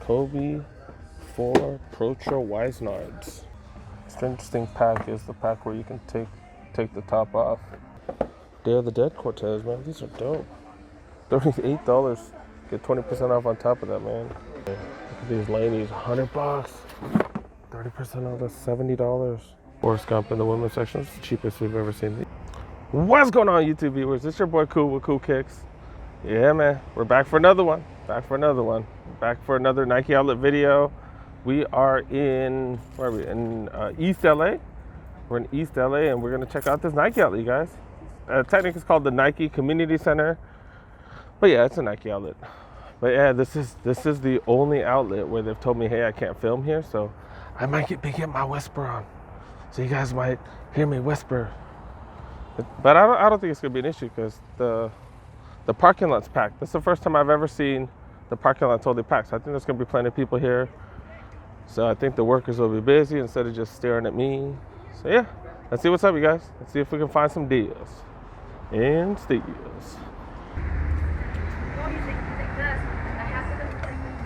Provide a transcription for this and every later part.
Kobe 4 Protra Weisnards. This interesting pack is the pack where you can take the top off. Day of the Dead Cortez, man. These are dope. $38. Get 20% off on top of that, man. Look at these ladies, $100. 30% off, that's $70. Forrest Gump in the women's section. It's the cheapest we've ever seen. What's going on, YouTube viewers? It's your boy Cool with Cool Kicks. Yeah, man. We're back for another one. Back for another Nike outlet video. We are in, where are we? In East LA. We're in East LA and we're gonna check out this Nike outlet, you guys. Technically it's called the Nike Community Center. But yeah, it's a Nike outlet. But yeah, this is the only outlet where they've told me, hey, I can't film here, so I might be getting my whisper on. So you guys might hear me whisper. But I don't think it's gonna be an issue because the parking lot's packed. This is the first time I've ever seen the parking lot totally packed. So I think there's gonna be plenty of people here. So I think the workers will be busy instead of just staring at me. So yeah, let's see what's up, you guys. Let's see if we can find some deals and steals.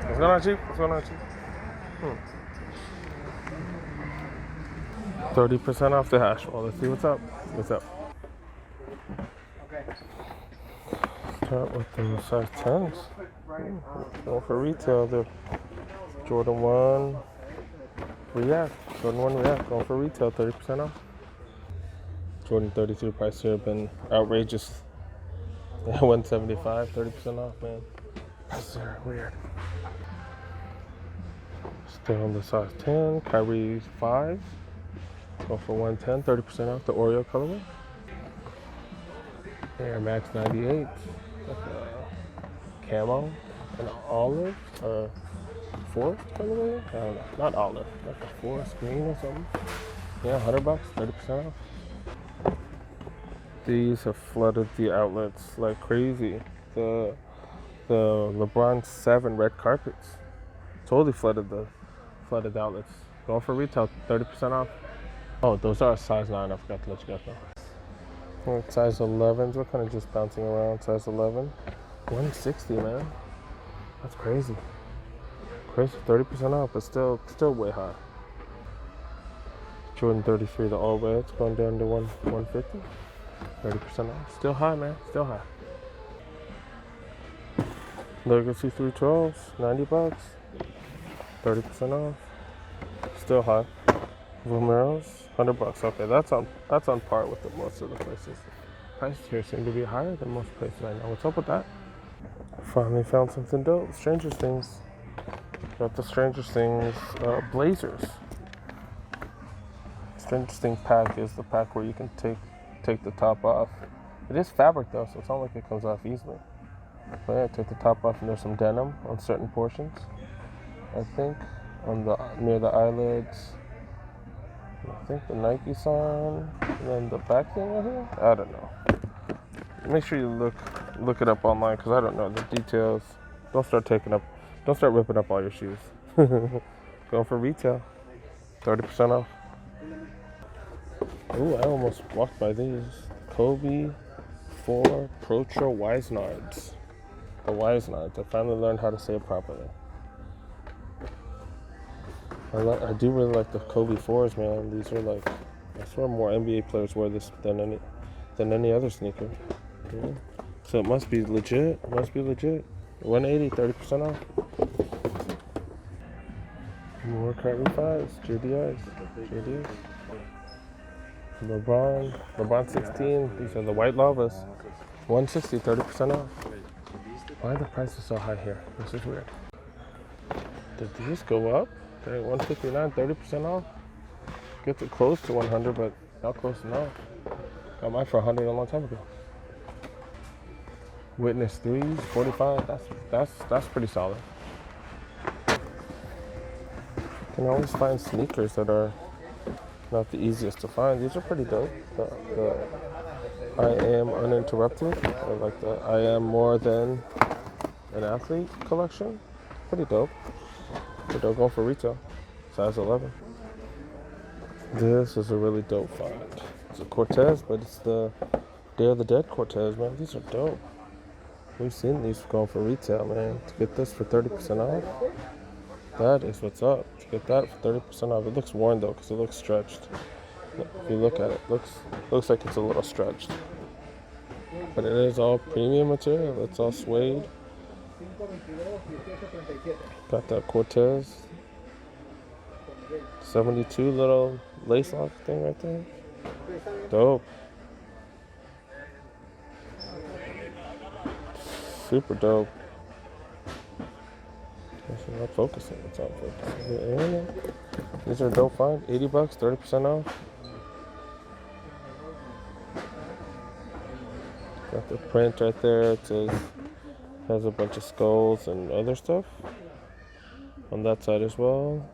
What's going on, Chief? What's going on, Chief? 30% off the hash wall. Let's see what's up. What's up? Start with the size 10s. Going for retail. The Jordan 1 React. Jordan 1 React. Going for retail. 30% off. Jordan 33 price here been outrageous. Yeah, 175. 30% off, man. That's weird. Still on the size 10. Kyrie 5. Go for 110, 30% off the Oreo colorway. Air Max 98. Camo and olive or forest colorway. I don't know. Not olive. Like a forest green or something. Yeah, $100, 30% off. These have flooded the outlets like crazy. The LeBron 7 red carpets totally flooded the outlets. Going for retail, 30% off. Oh, those are size 9. I forgot to let you guys know. Size 11s. We're kind of just bouncing around. Size 11. 160, man. That's crazy. Crazy. 30% off, but still way high. Jordan 33, the all red. It's going down to 150. 30% off. Still high, man. Still high. Legacy 312s. $90. 30% off. Still high. Vomeros, $100. Okay, that's on par with most of the places. Prices here seem to be higher than most places I know. What's up with that? Finally found something dope. Stranger Things. Got the Stranger Things blazers. Stranger Things pack is the pack where you can take the top off. It is fabric though, so it's not like it comes off easily. But yeah, take the top off and there's some denim on certain portions. I think on near the eyelids. I think the Nike sign, and then the back thing right here. I don't know. Make sure you look it up online because I don't know the details. Don't start ripping up all your shoes. Going for retail, 30% off. Ooh, I almost walked by these. Kobe 4 Protra Weisnards. The Weisnards. I finally learned how to say it properly. I do really like the Kobe 4s, man. These are like, I swear more NBA players wear this than any other sneaker. Yeah. So it must be legit. 180, 30% off. More Kyrie 5s, JDIs. LeBron 16. These are the white lavas. 160, 30% off. Why are the prices so high here? This is weird. Did these go up? Okay, 159, 30% off. Gets it close to 100, but not close enough. Got mine for 100 a long time ago. Witness 3s, 45. That's pretty solid. You can always find sneakers that are not the easiest to find. These are pretty dope. The I Am Uninterrupted, or like the I Am More Than an Athlete collection. Pretty dope. They're going for retail, size 11. This is a really dope find. It's a Cortez, but it's the Day of the Dead Cortez, man. These are dope. We've seen these going for retail, man. To get this for 30% off, That is what's up. To get that for 30% off. It looks worn though, because it looks stretched. If you look at it, looks like it's a little stretched. But it is all premium material. It's all suede. Got that Cortez 72 little lace lock thing right there. Dope. Super dope. It's not focusing. It's not focusing. These are dope find. $80, 30% off. Got the print right there. It says has a bunch of skulls and other stuff on that side as well.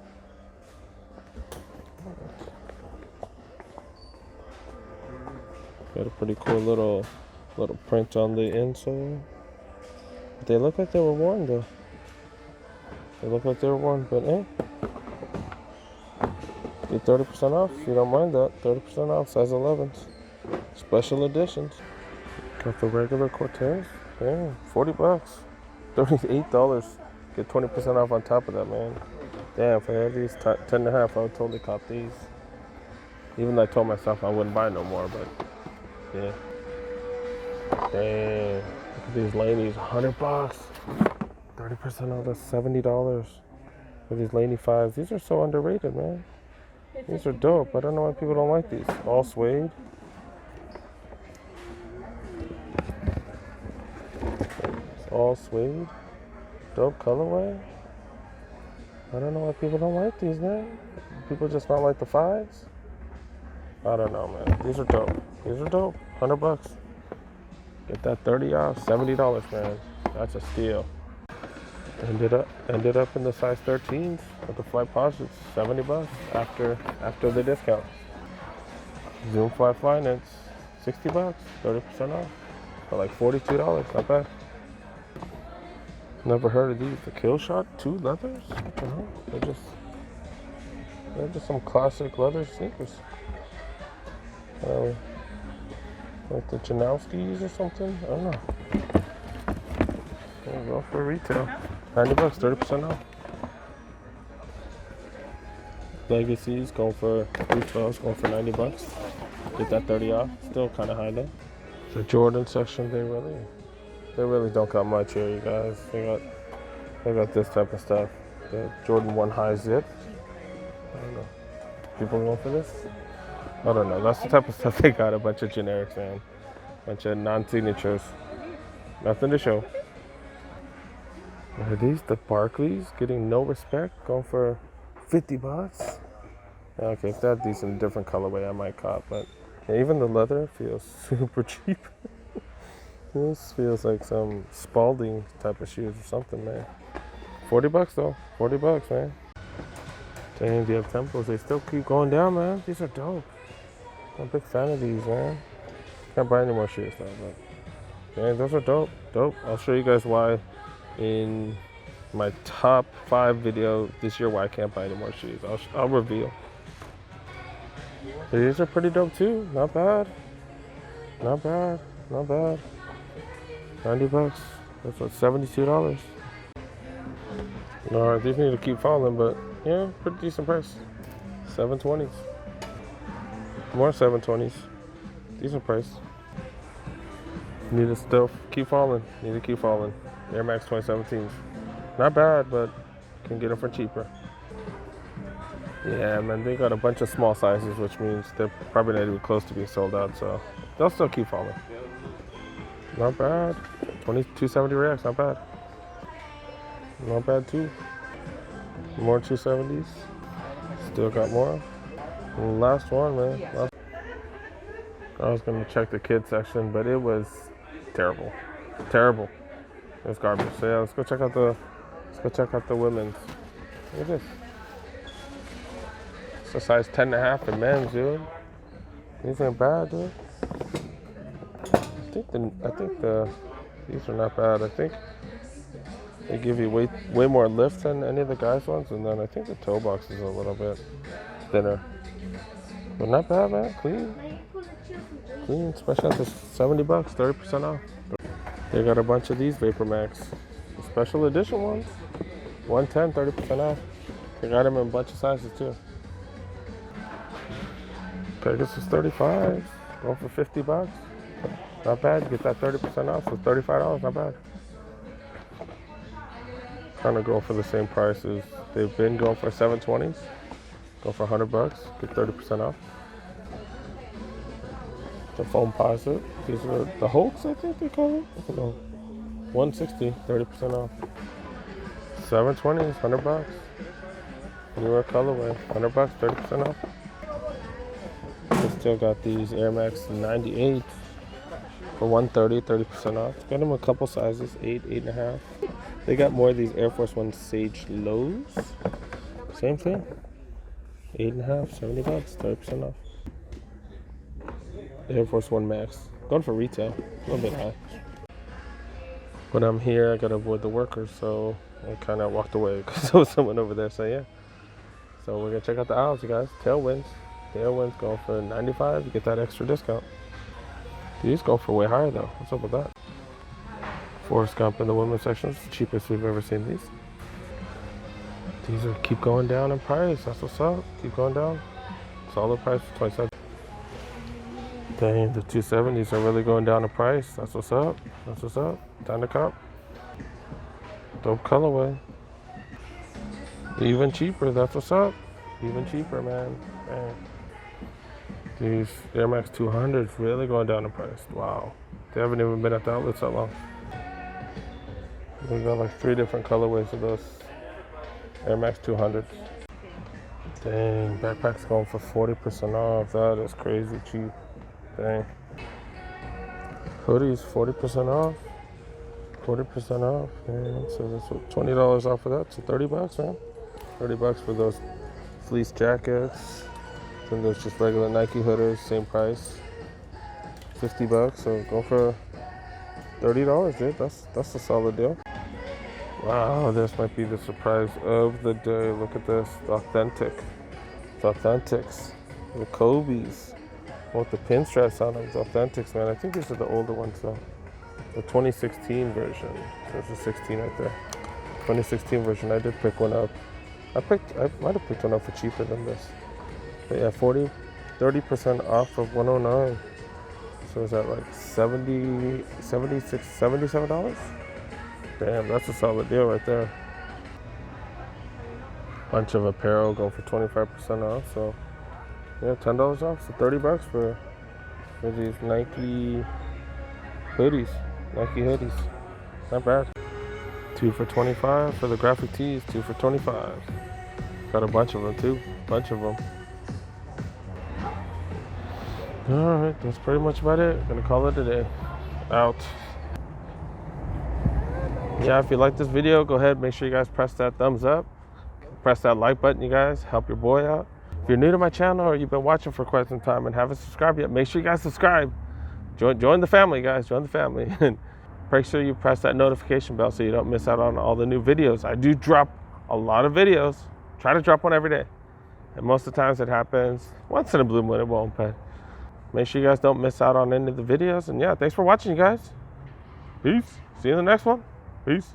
Got a pretty cool little print on the insole. They look like they were worn though. They look like they were worn, but get 30% off if you don't mind that. 30% off, size 11s. Special editions. Got the regular Cortez. Yeah, $40. $38. Get 20% off on top of that, man. Damn, if I had these 10.5, I would totally cop these. Even though I told myself I wouldn't buy no more, but yeah. Damn. Look at these ladies, $100. 30% off, that's $70 for these Laney 5s. These are so underrated, man. These are dope. I don't know why people don't like these. All suede. It's all suede. Dope colorway. I don't know why people don't like these, man. People just not like the 5s. I don't know, man. These are dope. These are dope. $100. Get that 30 off. $70, man. That's a steal. Ended up in the size 13s with the flight posits. $70 after the discount. Zoom Fly Finance. $60. 30% off. For like $42. Not bad. Never heard of these. The Kill Shot 2 leathers. They're just some classic leather sneakers. Like the Janowskis or something. I don't know. There you go for retail. $90, 30% off. Legacies going for $312, going for $90. Get that 30 off. Still kind of high though. The Jordan section, they really don't got much here, you guys. They got this type of stuff. The Jordan 1 high zip. I don't know. People going for this? I don't know. That's the type of stuff they got. A bunch of generics, man. Bunch of non-signatures. Nothing to show. Are these the Barclays getting no respect? Going for $50? Okay, if that decent different colorway, I might cop. But even the leather feels super cheap. This feels like some Spalding type of shoes or something, man. $40 though. $40, man. Dang, the up tempos, they still keep going down, man. These are dope. I'm a big fan of these, man. Can't buy any more shoes though, but man, those are dope. Dope. I'll show you guys why in my top 5 video this year why I can't buy any more shoes. I'll reveal. These are pretty dope too. Not bad. Not bad. Not bad. $90. That's what, $72. Alright, these need to keep falling, but yeah, pretty decent price. 720s. More 720s. Decent price. Need to still keep falling. Need to keep falling. Air Max 2017s. Not bad, but can get them for cheaper. Yeah, man, they got a bunch of small sizes, which means they're probably not even close to being sold out, so they'll still keep falling. Not bad. 270 Reacts, not bad. Not bad too. More 270s. Still got more. And last one, man. I was gonna check the kids section, but it was terrible. Terrible. It was garbage. So yeah, let's go check out the women's. Look at this. It's a size 10.5 in men's, dude. These ain't bad, dude. I think these are not bad. I think they give you way more lift than any of the guys' ones, and then I think the toe box is a little bit thinner. But not bad, man. Clean, especially at the $70, 30% off. They got a bunch of these Vapor Max, special edition ones. 110, 30% off. They got them in a bunch of sizes too. Pegasus 35, going for 50 bucks. Not bad. You get that 30% off, so $35, not bad. Kind of going for the same prices. They've been going for 720s. Go for 100 bucks, get 30% off. The foam posit. These are the Hulks, I think they call it. I don't know. 160, 30% off. 720s, 100 bucks. Newer colorway, 100 bucks, 30% off. They still got these Air Max 98 for 130, 30% off. Got them a couple sizes, 8, 8.5. They got more of these Air Force One Sage Lows. Same thing. 8.5, 70 bucks, 30% off. Air Force One Max. Going for retail, a little bit high. When I'm here, I gotta avoid the workers, so I kind of walked away because there was someone over there. So yeah. So we're gonna check out the aisles, you guys. Tailwinds. Tailwinds going for 95. You get that extra discount. These go for way higher though. What's up with that? Forrest Gump in the women's section. It's the cheapest we've ever seen these. These are keep going down in price. That's what's up. Keep going down. Solid price for 27. Dang, the 270s are really going down in price. That's what's up. That's what's up. Time to cop. Dope colorway. Even cheaper. That's what's up. Even cheaper, man. Man. These Air Max 200s really going down in price. Wow. They haven't even been at the outlets that long. We got like 3 different colorways of those Air Max 200s. Dang, backpack's going for 40% off. That is crazy cheap. Dang. Hoodies, 40% off. 40% off. Dang, so that's what, $20 off of that. So 30 bucks, man. 30 bucks for those fleece jackets. Then there's just regular Nike hoodies, same price. 50 bucks, so go for $30, dude. That's a solid deal. Wow, this might be the surprise of the day. Look at this, the authentic. The authentics, the Kobe's. With the pinstripes on them, the authentics, man. I think these are the older ones though. The 2016 version. There's a 16 right there. 2016 version. I did pick one up. I might have picked one up for cheaper than this. But yeah, 30% off of 109. So is that like $76, $77? Damn, that's a solid deal right there. Bunch of apparel going for 25% off. So yeah, $10 off. So 30 bucks for these Nike hoodies. Nike hoodies. Not bad. 2 for 25 for the graphic tees. 2 for 25. Got a bunch of them too. Bunch of them. Alright, that's pretty much about it. Gonna call it a day. Out. Yeah, if you like this video, go ahead, make sure you guys press that thumbs up. Press that like button, you guys. Help your boy out. If you're new to my channel or you've been watching for quite some time and haven't subscribed yet, make sure you guys subscribe. Join the family, guys. Join the family. And make sure you press that notification bell so you don't miss out on all the new videos. I do drop a lot of videos. Try to drop one every day. And most of the times it happens. Once in a blue moon, it won't, but make sure you guys don't miss out on any of the videos. And yeah, thanks for watching, you guys. Peace. See you in the next one. Peace.